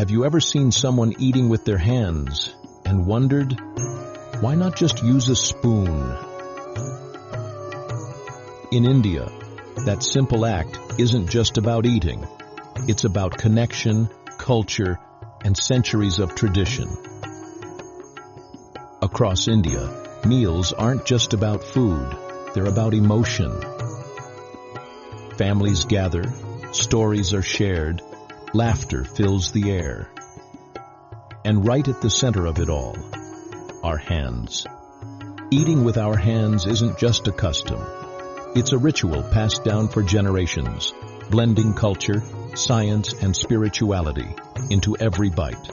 Have you ever seen someone eating with their hands and wondered, why not just use a spoon? In India, that simple act isn't just about eating. It's about connection, culture, and centuries of tradition. Across India, meals aren't just about food, they're about emotion. Families gather, stories are shared, laughter fills the air. And right at the center of it all, our hands. Eating with our hands isn't just a custom. It's a ritual passed down for generations, blending culture, science, and spirituality into every bite.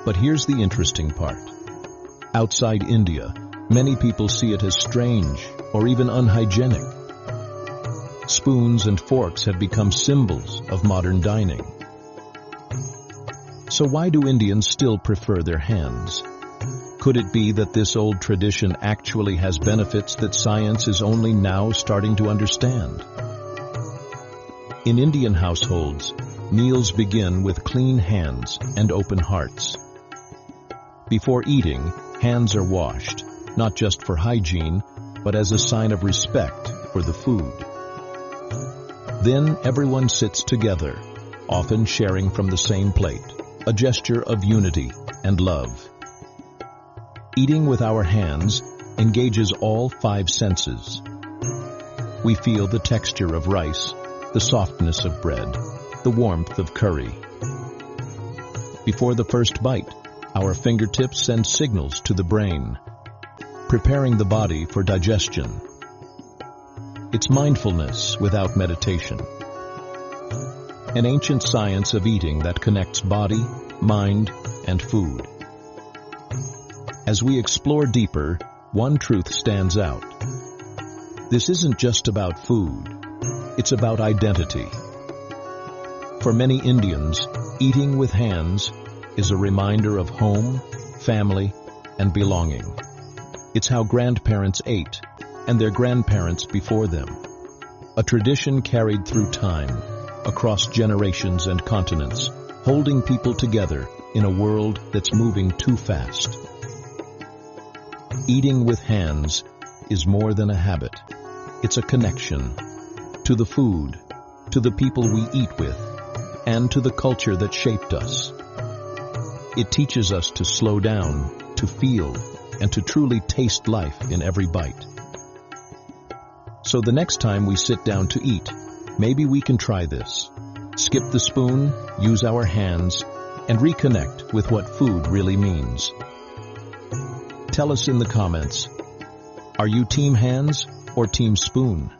But here's the interesting part. Outside India, many people see it as strange or even unhygienic. Spoons and forks have become symbols of modern dining. So why do Indians still prefer their hands? Could it be that this old tradition actually has benefits that science is only now starting to understand? In Indian households, meals begin with clean hands and open hearts. Before eating, hands are washed, not just for hygiene, but as a sign of respect for the food. Then everyone sits together, often sharing from the same plate, a gesture of unity and love. Eating with our hands engages all 5 senses. We feel the texture of rice, the softness of bread, the warmth of curry. Before the first bite, our fingertips send signals to the brain, preparing the body for digestion. It's mindfulness without meditation. An ancient science of eating that connects body, mind, and food. As we explore deeper, one truth stands out. This isn't just about food, it's about identity. For many Indians, eating with hands is a reminder of home, family, and belonging. It's how grandparents ate, and their grandparents before them. A tradition carried through time, across generations and continents, holding people together in a world that's moving too fast. Eating with hands is more than a habit. It's a connection to the food, to the people we eat with, and to the culture that shaped us. It teaches us to slow down, to feel, and to truly taste life in every bite. So the next time we sit down to eat, maybe we can try this. Skip the spoon, use our hands, and reconnect with what food really means. Tell us in the comments, are you team hands or team spoon?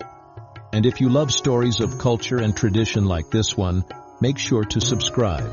And if you love stories of culture and tradition like this one, make sure to subscribe.